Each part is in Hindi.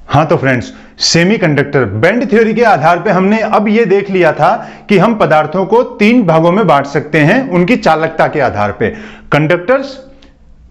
हाँ तो फ्रेंड्स, सेमीकंडक्टर बैंड थ्योरी के आधार पे हमने अब ये देख लिया था कि हम पदार्थों को तीन भागों में बांट सकते हैं उनकी चालकता के आधार पे। कंडक्टर्स,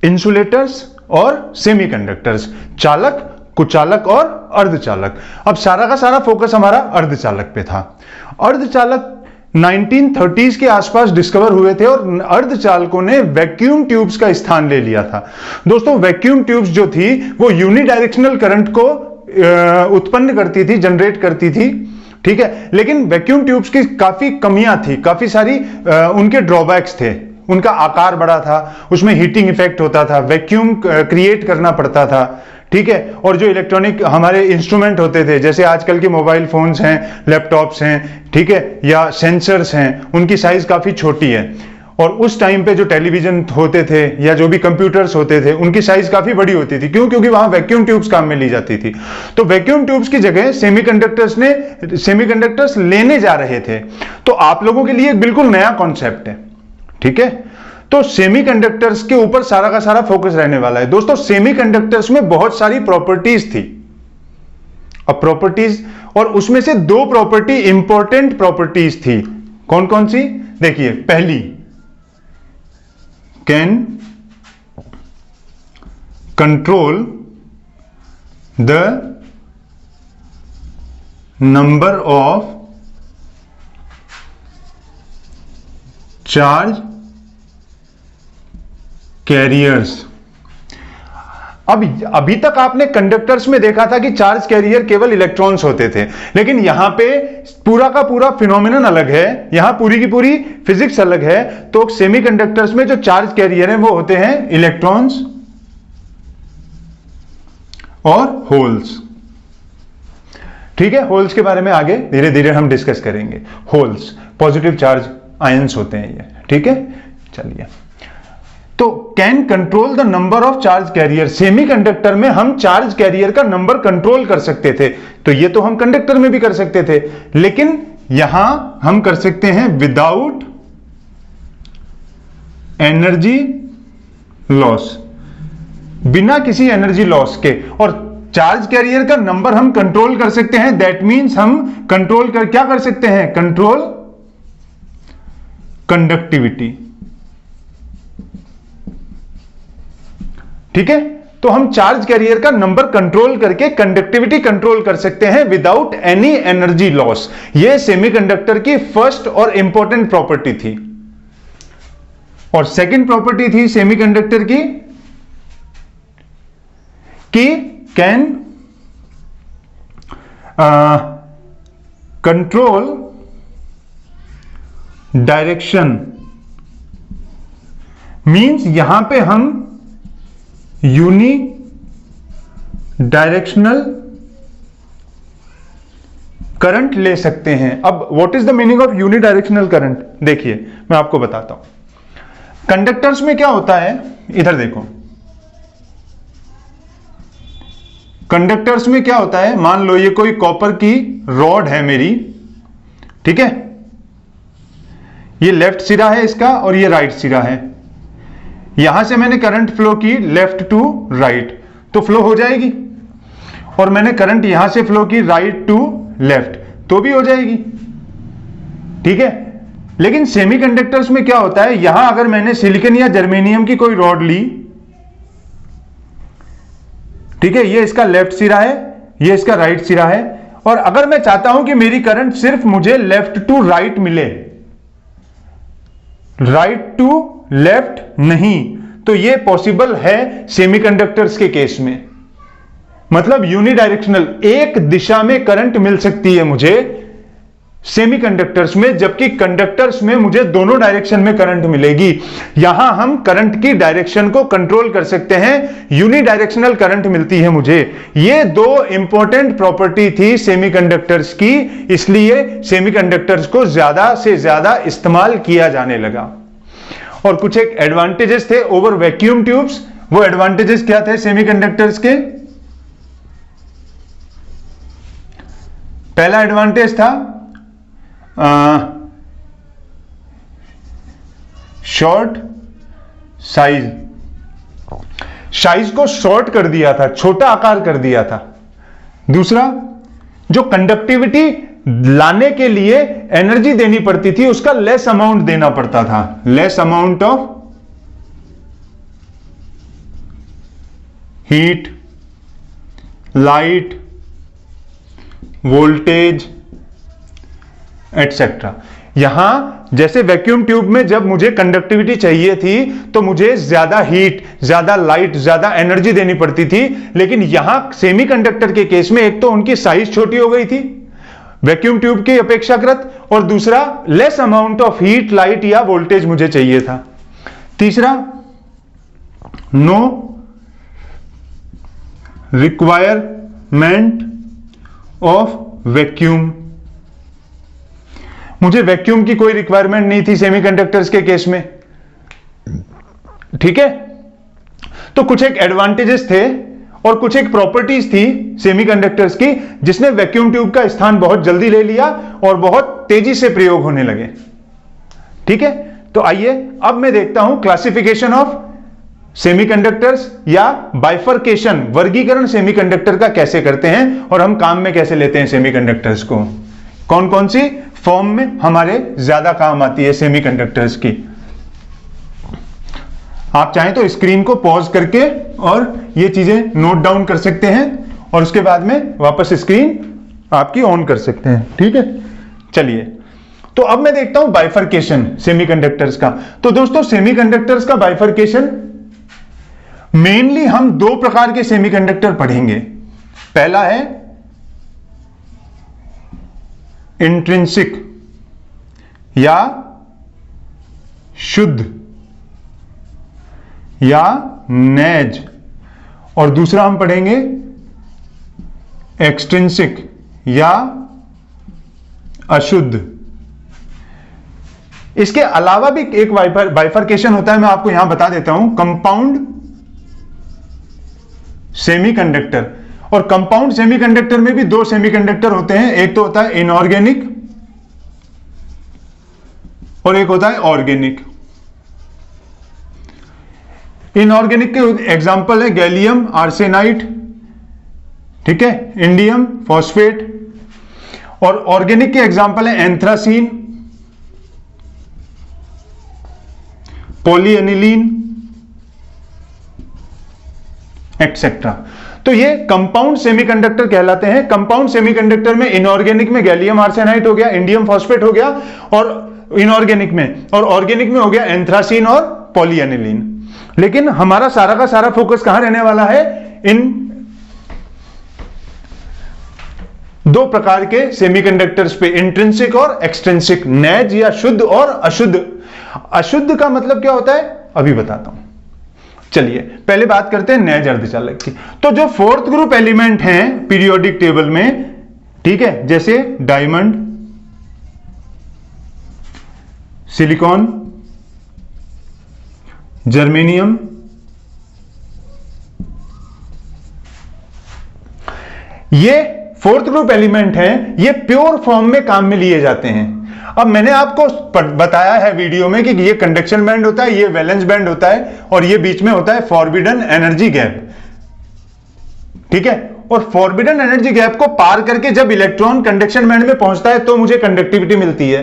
इंसुलेटर्स और सेमीकंडक्टर्स, चालक, कुचालक और अर्धचालक। अब सारा का सारा फोकस हमारा अर्धचालक पे था। अर्धचालक 1930s के आसपास डिस्कवर हुए थे और अर्धचालकों ने वैक्यूम ट्यूब्स का स्थान ले लिया था। दोस्तों, वैक्यूम ट्यूब्स जो थी वो यूनिडायरेक्शनल करंट को उत्पन्न करती थी, जनरेट करती थी, ठीक है। लेकिन वैक्यूम ट्यूब्स की काफी कमियां थी, काफी सारी उनके ड्रॉबैक्स थे। उनका आकार बड़ा था, उसमें हीटिंग इफेक्ट होता था, वैक्यूम क्रिएट करना पड़ता था, ठीक है। और जो इलेक्ट्रॉनिक हमारे इंस्ट्रूमेंट होते थे, जैसे आजकल के मोबाइल फोन्स हैं, लैपटॉप्स हैं, ठीक है, या सेंसर्स हैं, उनकी साइज काफी छोटी है। और उस टाइम पे जो टेलीविजन होते थे या जो भी कंप्यूटर्स होते थे, उनकी साइज काफी बड़ी होती थी। क्यों? क्योंकि वहां वैक्यूम ट्यूब्स काम में ली जाती थी। तो वैक्यूम ट्यूब्स की जगह सेमीकंडक्टर्स लेने जा रहे थे। तो आप लोगों के लिए एक बिल्कुल नया कॉन्सेप्ट है, ठीक है। तो सेमीकंडक्टर्स के ऊपर सारा का सारा फोकस रहने वाला है। दोस्तों, सेमीकंडक्टर्स में बहुत सारी प्रॉपर्टीज थी। अब प्रॉपर्टीज, और उसमें से दो प्रॉपर्टी इंपॉर्टेंट प्रॉपर्टीज थी। कौन कौन सी? देखिए, पहली, can control the number of charge carriers. अब अभी तक आपने कंडक्टर्स में देखा था कि चार्ज कैरियर केवल इलेक्ट्रॉन्स होते थे, लेकिन यहां पे पूरा का पूरा फिनोमिनन अलग है, यहां पूरी की पूरी फिजिक्स अलग है। तो सेमीकंडक्टर्स में जो चार्ज कैरियर हैं वो होते हैं इलेक्ट्रॉन्स और होल्स, ठीक है। होल्स के बारे में आगे धीरे धीरे हम डिस्कस करेंगे। होल्स पॉजिटिव चार्ज आयंस होते हैं ये, ठीक है। चलिए, तो can control the number of charge carrier. Semiconductor में हम चार्ज कैरियर का नंबर कंट्रोल कर सकते थे। तो ये तो हम कंडक्टर में भी कर सकते थे, लेकिन यहां हम कर सकते हैं विदाउट एनर्जी लॉस, बिना किसी एनर्जी लॉस के। और चार्ज कैरियर का नंबर हम कंट्रोल कर सकते हैं। दैट मीन्स हम कंट्रोल कर क्या कर सकते हैं? कंट्रोल कंडक्टिविटी, ठीक है। तो हम चार्ज कैरियर का नंबर कंट्रोल करके कंडक्टिविटी कंट्रोल कर सकते हैं विदाउट एनी एनर्जी लॉस। यह सेमीकंडक्टर की फर्स्ट और इंपॉर्टेंट प्रॉपर्टी थी। और सेकंड प्रॉपर्टी थी सेमीकंडक्टर की कि कैन कंट्रोल डायरेक्शन। मींस यहां पे हम यूनी डायरेक्शनल करंट ले सकते हैं। अब what is the meaning of unidirectional current? देखिए, मैं आपको बताता हूं। कंडक्टर्स में क्या होता है, इधर देखो। कंडक्टर्स में क्या होता है, मान लो ये कोई कॉपर की रॉड है मेरी, ठीक है। ये लेफ्ट सिरा है इसका और ये राइट सिरा है। यहां से मैंने करंट फ्लो की लेफ्ट टू राइट, तो फ्लो हो जाएगी। और मैंने करंट यहां से फ्लो की राइट टू लेफ्ट, तो भी हो जाएगी, ठीक है। लेकिन सेमीकंडक्टर्स में क्या होता है, यहां अगर मैंने सिलिकॉन या जर्मेनियम की कोई रॉड ली, ठीक है, ये इसका लेफ्ट सिरा है, ये इसका राइट सिरा है। और अगर मैं चाहता हूं कि मेरी करंट सिर्फ मुझे लेफ्ट टू राइट मिले, राइट टू लेफ्ट नहीं, तो यह पॉसिबल है सेमीकंडक्टर्स के केस में। मतलब यूनिडायरेक्शनल, एक दिशा में करंट मिल सकती है मुझे सेमीकंडक्टर्स में, जबकि कंडक्टर्स में मुझे दोनों डायरेक्शन में करंट मिलेगी। यहां हम करंट की डायरेक्शन को कंट्रोल कर सकते हैं, यूनिडायरेक्शनल करंट मिलती है मुझे। ये दो इंपॉर्टेंट प्रॉपर्टी थी सेमीकंडक्टर्स की, इसलिए सेमीकंडक्टर्स को ज्यादा से ज्यादा इस्तेमाल किया जाने लगा। और कुछ एक एडवांटेजेस थे ओवर वैक्यूम ट्यूब्स। वो एडवांटेजेस क्या थे सेमीकंडक्टर्स के? पहला एडवांटेज था शॉर्ट साइज को शॉर्ट कर दिया था, छोटा आकार कर दिया था, दूसरा, जो कंडक्टिविटी लाने के लिए एनर्जी देनी पड़ती थी उसका लेस अमाउंट देना पड़ता था, less amount of heat, light, voltage etcetera. यहां जैसे वैक्यूम ट्यूब में जब मुझे कंडक्टिविटी चाहिए थी तो मुझे ज्यादा हीट, ज्यादा लाइट, ज्यादा एनर्जी देनी पड़ती थी, लेकिन यहां सेमीकंडक्टर के केस में एक तो उनकी साइज छोटी हो गई थी वैक्यूम ट्यूब की अपेक्षाकृत, और दूसरा less amount of heat, light या वोल्टेज मुझे चाहिए था। तीसरा, नो रिक्वायरमेंट ऑफ वैक्यूम, मुझे वैक्यूम की कोई रिक्वायरमेंट नहीं थी सेमीकंडक्टर्स के केस में, ठीक है। तो कुछ एक एडवांटेजेस थे और कुछ एक प्रॉपर्टीज थी सेमीकंडक्टर्स की जिसने वैक्यूम ट्यूब का स्थान बहुत जल्दी ले लिया और बहुत तेजी से प्रयोग होने लगे, ठीक है। तो आइए अब मैं देखता हूं क्लासिफिकेशन ऑफ सेमीकंडक्टर्स या बाइफरकेशन, वर्गीकरण सेमीकंडक्टर का कैसे करते हैं और हम काम में कैसे लेते हैं सेमीकंडक्टर्स को, कौन कौन सी फॉर्म में हमारे ज्यादा काम आती है सेमीकंडक्टर्स की। आप चाहें तो स्क्रीन को पॉज करके और ये चीजें नोट डाउन कर सकते हैं और उसके बाद में वापस स्क्रीन आपकी ऑन कर सकते हैं, ठीक है। चलिए, तो अब मैं देखता हूं बाइफरकेशन सेमीकंडक्टर्स का। तो दोस्तों, सेमीकंडक्टर्स का बाइफरकेशन मेनली हम दो प्रकार के सेमीकंडक्टर पढ़ेंगे। पहला है इंट्रिंसिक या शुद्ध या नेज, और दूसरा हम पढ़ेंगे एक्सट्रिंसिक या अशुद्ध। इसके अलावा भी एक बाइफरकेशन होता है, मैं आपको यहां बता देता हूं, कंपाउंड सेमीकंडक्टर। और कंपाउंड सेमीकंडक्टर में भी दो सेमीकंडक्टर होते हैं, एक तो होता है इनऑर्गेनिक और एक होता है ऑर्गेनिक। इनऑर्गेनिक के एग्जांपल है गैलियम आर्सेनाइड, ठीक है, इंडियम फॉस्फेट, और ऑर्गेनिक के एग्जांपल है एंथ्रासीन, पॉलीएनिलीन एक्सेट्रा। तो ये कंपाउंड सेमीकंडक्टर कहलाते हैं। कंपाउंड सेमीकंडक्टर में इनऑर्गेनिक में गैलियम आर्सेनाइड हो गया, इंडियम फॉस्फेट हो गया, और इनऑर्गेनिक में, और ऑर्गेनिक में हो गया एंथ्रासीन और पॉलीएनिलीन। लेकिन हमारा सारा का सारा फोकस कहां रहने वाला है, इन दो प्रकार के सेमीकंडक्टर्स पे, इंट्रिंसिक और एक्सट्रिंसिक, नेज या शुद्ध और अशुद्ध। अशुद्ध का मतलब क्या होता है अभी बताता हूं। चलिए पहले बात करते हैं नेज अर्धचालक की। तो जो फोर्थ ग्रुप एलिमेंट हैं पीरियोडिक टेबल में, ठीक है, जैसे डायमंड, सिलिकॉन, जर्मेनियम, ये फोर्थ ग्रुप एलिमेंट हैं, ये प्योर फॉर्म में काम में लिए जाते हैं। अब मैंने आपको बताया है वीडियो में कि ये कंडक्शन बैंड होता है, ये वैलेंस बैंड होता है, और ये बीच में होता है फॉरबिडन एनर्जी गैप, ठीक है। और फॉरबिडन एनर्जी गैप को पार करके जब इलेक्ट्रॉन कंडक्शन बैंड में पहुंचता है तो मुझे कंडक्टिविटी मिलती है।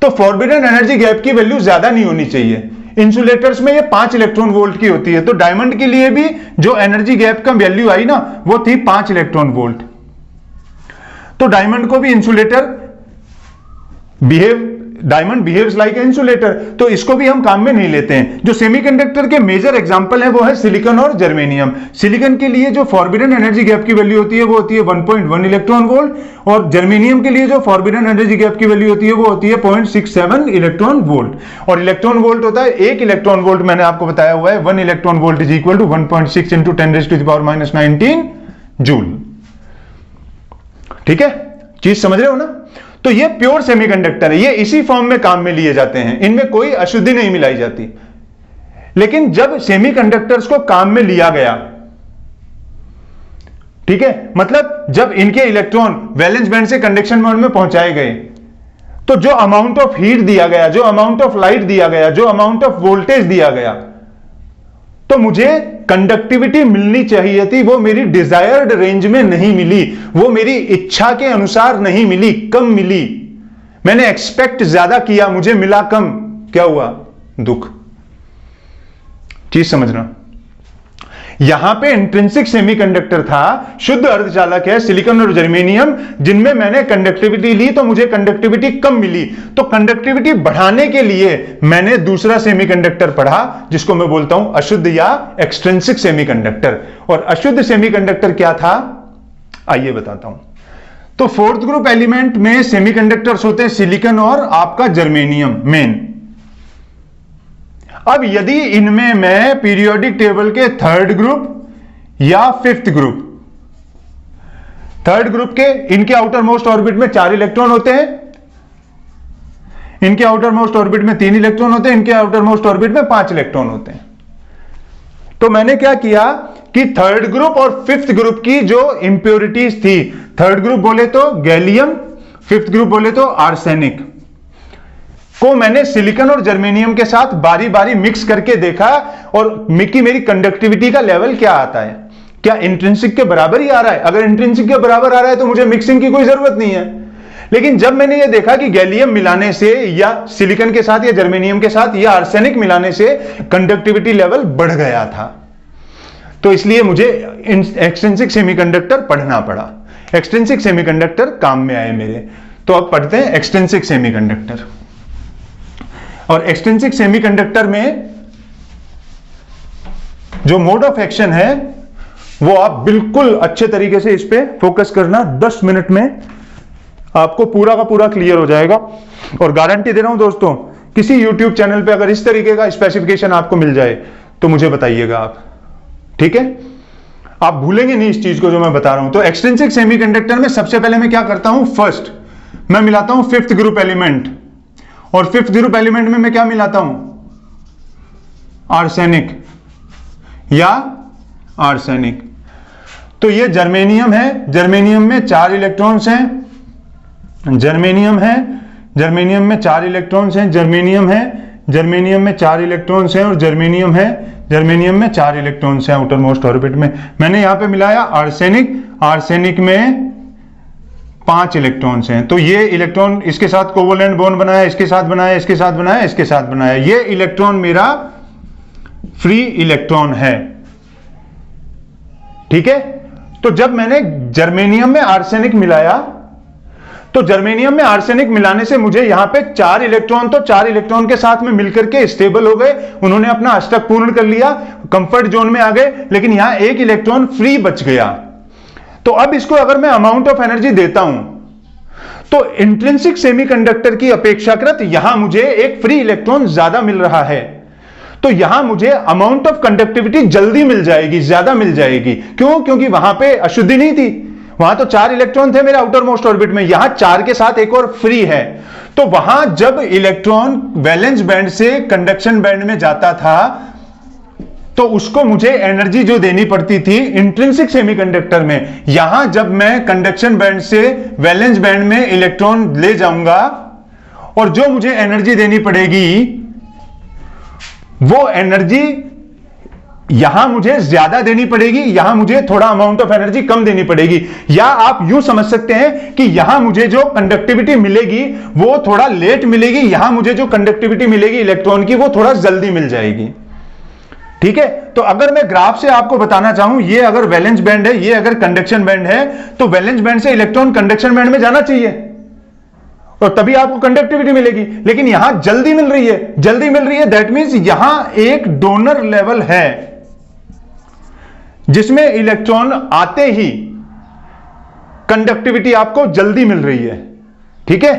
तो फॉरबिडन एनर्जी गैप की वैल्यू ज्यादा नहीं होनी चाहिए। इंसुलेटर्स में ये 5 इलेक्ट्रॉन वोल्ट की होती है, तो डायमंड के लिए भी जो एनर्जी गैप का वैल्यू आई ना, वो थी 5 इलेक्ट्रॉन वोल्ट। तो डायमंड को भी insulator diamond behaves like insulator, तो इसको भी हम काम में नहीं लेते हैं। जो सेमीकंडक्टर के मेजर एग्जांपल है वो है सिलिकॉन और जर्मेनियम। सिलिकॉन के लिए जो फॉरबिडन एनर्जी गैप की वैल्यू होती है वो होती है 1.1 इलेक्ट्रॉन वोल्ट, और जर्मेनियम के लिए जो फॉरबिडन एनर्जी गैप की वैल्यू होती है वो होती है 0.67 इलेक्ट्रॉन वोल्ट। और इलेक्ट्रॉन वोल्ट होता है 1 इलेक्ट्रॉन वोल्ट, मैंने आपको बताया हुआ है 1 electron volt is equal to 1.6 into 10⁻⁻19 joule, ठीक है, चीज समझ रहे हो ना। तो ये प्योर सेमीकंडक्टर है, ये इसी फॉर्म में काम में लिए जाते हैं, इनमें कोई अशुद्धि नहीं मिलाई जाती। लेकिन जब सेमीकंडक्टर्स को काम में लिया गया, ठीक है, मतलब जब इनके इलेक्ट्रॉन वैलेंस बैंड से कंडक्शन बैंड में पहुंचाए गए, तो जो अमाउंट ऑफ हीट दिया गया, जो अमाउंट ऑफ लाइट दिया गया, जो अमाउंट ऑफ वोल्टेज दिया गया, तो मुझे कंडक्टिविटी मिलनी चाहिए थी वो मेरी डिजायर्ड रेंज में नहीं मिली, वो मेरी इच्छा के अनुसार नहीं मिली, कम मिली। मैंने एक्सपेक्ट ज्यादा किया, मुझे मिला कम। क्या हुआ? दुख। चीज समझना, यहां पे इंट्रिंसिक सेमीकंडक्टर था, शुद्ध अर्धचालक है सिलिकॉन और जर्मेनियम, जिनमें मैंने कंडक्टिविटी ली तो मुझे कंडक्टिविटी कम मिली। तो कंडक्टिविटी बढ़ाने के लिए मैंने दूसरा सेमीकंडक्टर पढ़ा जिसको मैं बोलता हूं अशुद्ध या एक्सट्रिंसिक सेमीकंडक्टर। और अशुद्ध सेमीकंडक्टर क्या था, आइए बताता हूं। तो फोर्थ ग्रुप एलिमेंट में सेमीकंडक्टर्स होते हैं सिलिकॉन और आपका जर्मेनियम मेन। अब यदि इनमें मैं पीरियोडिक टेबल के थर्ड ग्रुप या फिफ्थ ग्रुप, थर्ड ग्रुप के इनके आउटर मोस्ट ऑर्बिट में 4 इलेक्ट्रॉन होते हैं, इनके आउटर मोस्ट ऑर्बिट में 3 इलेक्ट्रॉन होते हैं, इनके आउटर मोस्ट ऑर्बिट में 5 इलेक्ट्रॉन होते हैं। तो मैंने क्या किया कि थर्ड ग्रुप और फिफ्थ ग्रुप की जो इंप्योरिटीज थी, थर्ड ग्रुप बोले तो गैलियम, फिफ्थ ग्रुप बोले तो आर्सेनिक को मैंने सिलिकॉन और जर्मेनियम के साथ बारी बारी मिक्स करके देखा और मेरी कंडक्टिविटी का लेवल क्या आता है, क्या इंट्रिंसिक के बराबर ही आ रहा है। अगर इंट्रिंसिक के बराबर आ रहा है तो मुझे मिक्सिंग की कोई जरूरत नहीं है। लेकिन जब मैंने ये देखा कि गैलियम मिलाने से या सिलिकॉन के साथ या जर्मेनियम के साथ या आर्सेनिक मिलाने से कंडक्टिविटी लेवल बढ़ गया था, तो इसलिए मुझे एक्सट्रिंसिक सेमीकंडक्टर पढ़ना पड़ा। एक्सट्रिंसिक सेमीकंडक्टर काम में आए मेरे। तो अब पढ़ते हैं एक्सट्रिंसिक सेमीकंडक्टर। और एक्सट्रिंसिक सेमीकंडक्टर में जो मोड ऑफ एक्शन है वो आप बिल्कुल अच्छे तरीके से इस पे फोकस करना, 10 मिनट में आपको पूरा का पूरा क्लियर हो जाएगा। और गारंटी दे रहा हूं दोस्तों, किसी यूट्यूब चैनल पे अगर इस तरीके का स्पेसिफिकेशन आपको मिल जाए तो मुझे बताइएगा आप, ठीक है? आप भूलेंगे नहीं इस चीज को जो मैं बता रहा हूं। तो एक्सट्रिंसिक सेमीकंडक्टर में सबसे पहले मैं क्या करता हूं, फर्स्ट मैं मिलाता हूं फिफ्थ ग्रुप एलिमेंट, और फिफ्थ ग्रुप एलिमेंट में मैं क्या मिलाता हूं, आर्सेनिक या आर्सेनिक। तो ये जर्मेनियम है, जर्मेनियम में 4 इलेक्ट्रॉन्स हैं, जर्मेनियम है, जर्मेनियम में 4 इलेक्ट्रॉन्स हैं, जर्मेनियम है, जर्मेनियम में 4 इलेक्ट्रॉन्स हैं, और जर्मेनियम है, जर्मेनियम में 4 इलेक्ट्रॉन्स हैं आउटर मोस्ट ऑर्बिट में। मैंने यहां पे मिलाया आर्सेनिक, आर्सेनिक में 5 इलेक्ट्रॉन्स हैं। तो ये इलेक्ट्रॉन इसके साथ कोवलेंट बॉन्ड बनाया, इसके साथ बनाया, इसके साथ बनाया, इसके साथ बनाया। ये इलेक्ट्रॉन मेरा फ्री इलेक्ट्रॉन है, ठीक है? तो जब मैंने जर्मेनियम में आर्सेनिक मिलाया, तो जर्मेनियम में आर्सेनिक मिलाने से मुझे यहां पे 4 इलेक्ट्रॉन, तो 4 इलेक्ट्रॉन के साथ में मिलकर के स्टेबल हो गए, उन्होंने अपना अष्टक पूर्ण कर लिया, कंफर्ट जोन में आ गए। लेकिन यहां एक इलेक्ट्रॉन फ्री बच गया। तो अब इसको अगर मैं अमाउंट ऑफ एनर्जी देता हूं तो इंट्रिंसिक सेमीकंडक्टर की अपेक्षाकृत यहां मुझे एक फ्री इलेक्ट्रॉन ज्यादा मिल रहा है। तो यहां मुझे अमाउंट ऑफ कंडक्टिविटी जल्दी मिल जाएगी, ज्यादा मिल जाएगी। क्यों? क्योंकि वहां पे अशुद्धि नहीं थी, वहां तो 4 इलेक्ट्रॉन थे मेरे आउटर मोस्ट ऑर्बिट में, यहां 4 के साथ एक और फ्री है। तो वहां जब इलेक्ट्रॉन वैलेंस बैंड से कंडक्शन बैंड में जाता था तो उसको मुझे एनर्जी जो देनी पड़ती थी इंट्रिंसिक सेमीकंडक्टर में, यहां जब मैं कंडक्शन बैंड से वैलेंस बैंड में इलेक्ट्रॉन ले जाऊंगा और जो मुझे एनर्जी देनी पड़ेगी वो एनर्जी यहां मुझे ज्यादा देनी पड़ेगी, यहां मुझे थोड़ा अमाउंट ऑफ एनर्जी कम देनी पड़ेगी। या आप यूं समझ सकते हैं कि यहां मुझे जो कंडक्टिविटी मिलेगी वो थोड़ा लेट मिलेगी, यहां मुझे जो कंडक्टिविटी मिलेगी इलेक्ट्रॉन की वो थोड़ा जल्दी मिल जाएगी, ठीक है? तो अगर मैं ग्राफ से आपको बताना चाहूं, ये अगर वैलेंस बैंड है, ये अगर कंडक्शन बैंड है, तो वैलेंस बैंड से इलेक्ट्रॉन कंडक्शन बैंड में जाना चाहिए और तभी आपको कंडक्टिविटी मिलेगी। लेकिन यहां जल्दी मिल रही है, जल्दी मिल रही है, दैट मींस यहां एक डोनर लेवल है जिसमें इलेक्ट्रॉन आते ही कंडक्टिविटी आपको जल्दी मिल रही है, ठीक है?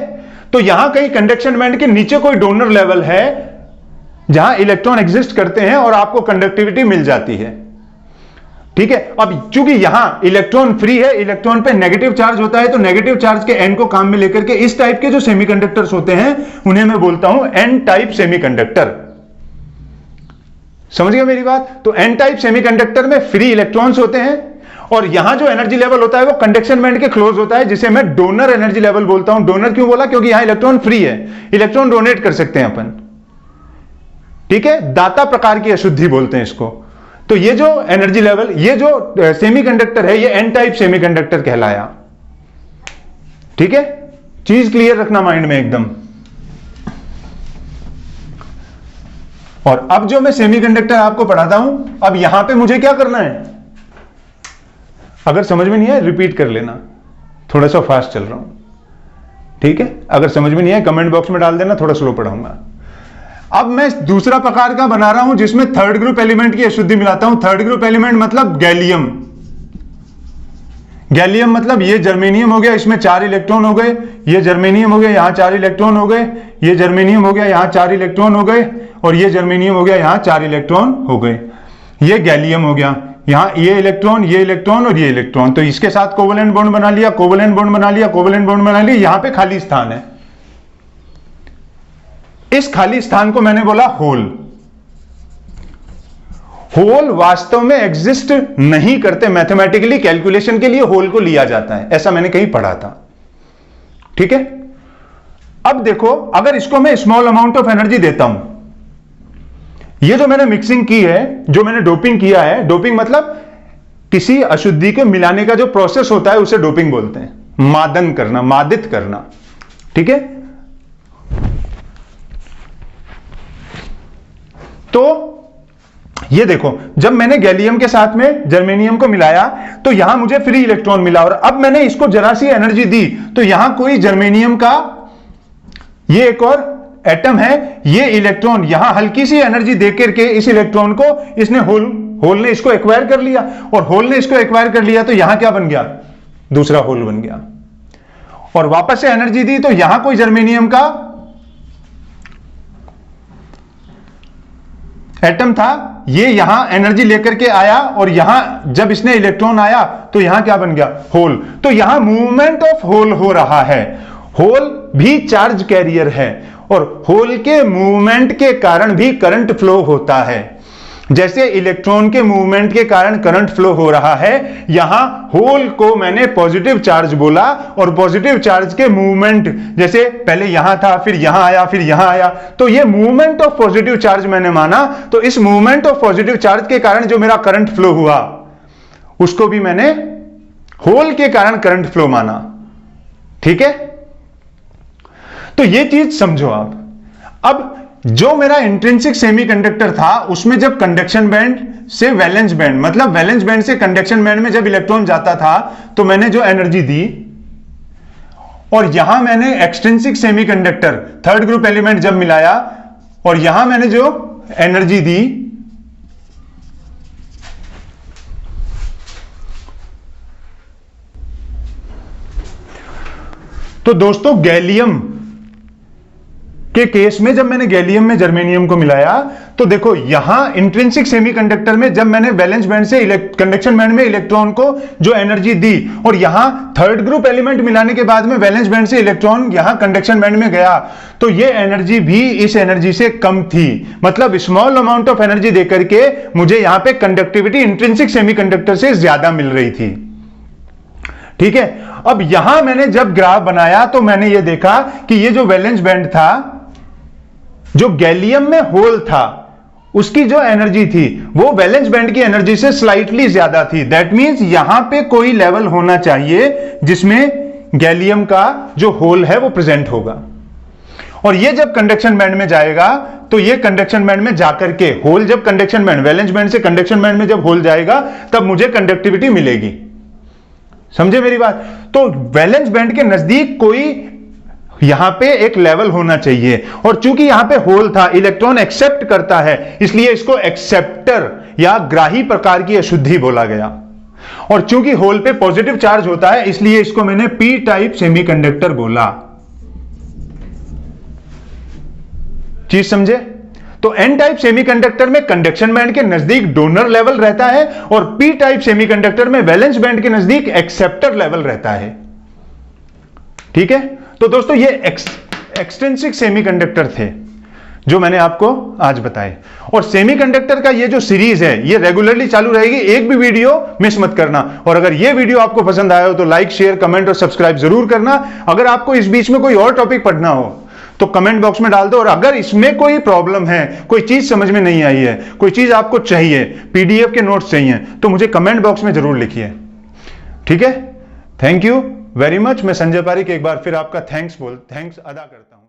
तो यहां कहीं कंडक्शन बैंड के नीचे कोई डोनर लेवल है जहां इलेक्ट्रॉन एग्जिस्ट करते हैं और आपको कंडक्टिविटी मिल जाती है, ठीक है? अब चूंकि यहां इलेक्ट्रॉन फ्री है, इलेक्ट्रॉन पे नेगेटिव चार्ज होता है, तो नेगेटिव चार्ज के एन को काम में लेकर के इस टाइप के जो सेमीकंडक्टर्स होते हैं उन्हें मैं बोलता हूं एन टाइप सेमीकंडक्टर। समझ गए मेरी बात? तो एन टाइप सेमीकंडक्टर में फ्री इलेक्ट्रॉन्स होते हैं और यहां जो एनर्जी लेवल होता है वो कंडक्शन बैंड के क्लोज होता है, जिसे मैं डोनर एनर्जी लेवल बोलता हूं। डोनर क्यों बोला? क्योंकि यहां इलेक्ट्रॉन फ्री है, इलेक्ट्रॉन डोनेट कर सकते हैं अपन, ठीक है? दाता प्रकार की अशुद्धि बोलते हैं इसको। तो ये जो एनर्जी लेवल, ये जो सेमीकंडक्टर है, ये एन टाइप सेमीकंडक्टर कहलाया। ठीक है, चीज क्लियर रखना माइंड में एकदम। और अब जो मैं सेमीकंडक्टर आपको पढ़ाता हूं, अब यहां पे मुझे क्या करना है, अगर समझ में नहीं आए रिपीट कर लेना, थोड़ा सा फास्ट चल रहा हूं। ठीक है, अगर समझ में नहीं आए कमेंट बॉक्स में डाल देना, थोड़ा स्लो पढ़ाऊंगा। अब मैं दूसरा प्रकार का बना रहा हूं जिसमें थर्ड ग्रुप एलिमेंट की अशुद्धि मिलाता हूं। थर्ड ग्रुप एलिमेंट मतलब गैलियम। गैलियम मतलब ये जर्मेनियम हो गया, इसमें 4 इलेक्ट्रॉन हो गए, ये जर्मेनियम हो गया, यहां 4 इलेक्ट्रॉन हो गए, ये जर्मेनियम हो गया, यहां 4 इलेक्ट्रॉन हो गए, और ये जर्मेनियम हो गया, यहां 4 इलेक्ट्रॉन हो गए। ये गैलियम हो गया, यहां ये इलेक्ट्रॉन और ये इलेक्ट्रॉन, तो इसके साथ कोवेलेंट बॉन्ड बना लिया, कोवेलेंट बॉन्ड बना लिया, कोवेलेंट बॉन्ड बना लिया, यहां पे खाली स्थान है। इस खाली स्थान को मैंने बोला होल। होल वास्तव में एग्जिस्ट नहीं करते, मैथमेटिकली कैलकुलेशन के लिए होल को लिया जाता है, ऐसा मैंने कहीं पढ़ा था। ठीक है, अब देखो, अगर इसको मैं स्मॉल अमाउंट ऑफ एनर्जी देता हूं, ये जो मैंने मिक्सिंग की है, जो मैंने डोपिंग किया है, डोपिंग मतलब किसी अशुद्धि के मिलाने का जो प्रोसेस होता है उसे डोपिंग बोलते हैं, मादन करना, मादित करना। ठीक है, तो ये देखो, जब मैंने गैलियम के साथ में जर्मेनियम को मिलाया तो यहां मुझे फ्री इलेक्ट्रॉन मिला, और अब मैंने इसको जरा सी एनर्जी दी तो यहां कोई जर्मेनियम का ये एक और एटम है, ये इलेक्ट्रॉन यहां हल्की सी एनर्जी देकर के इस इलेक्ट्रॉन को इसने होल ने इसको एक्वायर कर लिया, और होल ने इसको एक्वायर कर लिया तो यहां क्या बन गया, दूसरा होल बन गया। और वापस से एनर्जी दी तो यहां कोई जर्मेनियम का एटम था, ये यहां एनर्जी लेकर के आया, और यहां जब इसने इलेक्ट्रॉन आया तो यहां क्या बन गया, होल। तो यहां मूवमेंट ऑफ होल हो रहा है। होल भी चार्ज कैरियर है, और होल के मूवमेंट के कारण भी करंट फ्लो होता है। जैसे इलेक्ट्रॉन के मूवमेंट के कारण करंट फ्लो हो रहा है, यहां होल को मैंने पॉजिटिव चार्ज बोला, और पॉजिटिव चार्ज के मूवमेंट, जैसे पहले यहां था, फिर यहां आया, फिर यहां आया, तो ये मूवमेंट ऑफ पॉजिटिव चार्ज मैंने माना। तो इस मूवमेंट ऑफ पॉजिटिव चार्ज के कारण जो मेरा करंट फ्लो हुआ, उसको भी मैंने होल के कारण करंट फ्लो माना। ठीक है, तो ये चीज समझो आप। अब जो मेरा इंट्रिंसिक सेमीकंडक्टर था, उसमें जब कंडक्शन बैंड से वैलेंस बैंड, मतलब वैलेंस बैंड से कंडक्शन बैंड में जब इलेक्ट्रॉन जाता था, तो मैंने जो एनर्जी दी, और यहां मैंने extrinsic semiconductor third group element जब मिलाया, और यहां मैंने जो एनर्जी दी, तो दोस्तों गैलियम के केस में जब मैंने गैलियम में जर्मेनियम को मिलाया, तो देखो यहां इंट्रिंसिक सेमीकंडक्टर में जब मैंने वैलेंस बैंड से कंडक्शन बैंड में इलेक्ट्रॉन को जो एनर्जी दी, और यहां थर्ड ग्रुप एलिमेंट मिलाने के बाद में वैलेंस बैंड से इलेक्ट्रॉन यहां कंडक्शन बैंड में गया, तो ये एनर्जी भी इस एनर्जी से कम थी। मतलब स्मॉल अमाउंट ऑफ एनर्जी देकर के मुझे यहां पे कंडक्टिविटी इंट्रिंसिक सेमीकंडक्टर से ज्यादा मिल रही थी। ठीक है, अब यहां मैंने जब ग्राफ बनाया तो मैंने ये देखा कि ये जो वैलेंस बैंड था, जो गैलियम में होल था, उसकी जो एनर्जी थी वो वैलेंस बैंड की एनर्जी से स्लाइटली ज्यादा थी। दैट मींस यहां पे कोई लेवल होना चाहिए जिसमें गैलियम का जो होल है वो प्रेजेंट होगा, और ये जब कंडक्शन बैंड में जाएगा तो ये कंडक्शन बैंड में जाकर के होल, जब कंडक्शन बैंड वैलेंस बैंड से कंडक्शन बैंड में जब होल जाएगा तब मुझे कंडक्टिविटी मिलेगी। समझे मेरी बात? तो वैलेंस बैंड के नजदीक कोई यहां पे एक लेवल होना चाहिए, और चूंकि यहां पे होल था, इलेक्ट्रॉन एक्सेप्ट करता है, इसलिए इसको एक्सेप्टर या ग्राही प्रकार की अशुद्धि बोला गया। और चूंकि होल पे पॉजिटिव चार्ज होता है, इसलिए इसको मैंने पी टाइप सेमीकंडक्टर बोला। चीज समझे? तो एन टाइप सेमीकंडक्टर में कंडक्शन बैंड के नजदीक डोनर लेवल रहता है, और पी टाइप सेमीकंडक्टर में वैलेंस बैंड के नजदीक एक्सेप्टर लेवल रहता है। ठीक है, तो दोस्तों ये एक्सट्रिंसिक सेमीकंडक्टर थे जो मैंने आपको आज बताए, और सेमीकंडक्टर का ये जो सीरीज है ये रेगुलरली चालू रहेगी, एक भी वीडियो मिस मत करना। और अगर ये वीडियो आपको पसंद आया हो तो लाइक, शेयर, कमेंट और सब्सक्राइब जरूर करना। अगर आपको इस बीच में कोई और टॉपिक पढ़ना हो तो कमेंट बॉक्स में डाल दो। और अगर इसमें कोई प्रॉब्लम है, कोई चीज समझ में नहीं आई है, कोई चीज आपको चाहिए, पीडीएफ के नोट्स चाहिए, तो मुझे कमेंट बॉक्स में जरूर लिखिए। ठीक है, थैंक यू वेरी मच। मैं संजय पारिक एक बार फिर आपका थैंक्स अदा करता हूं।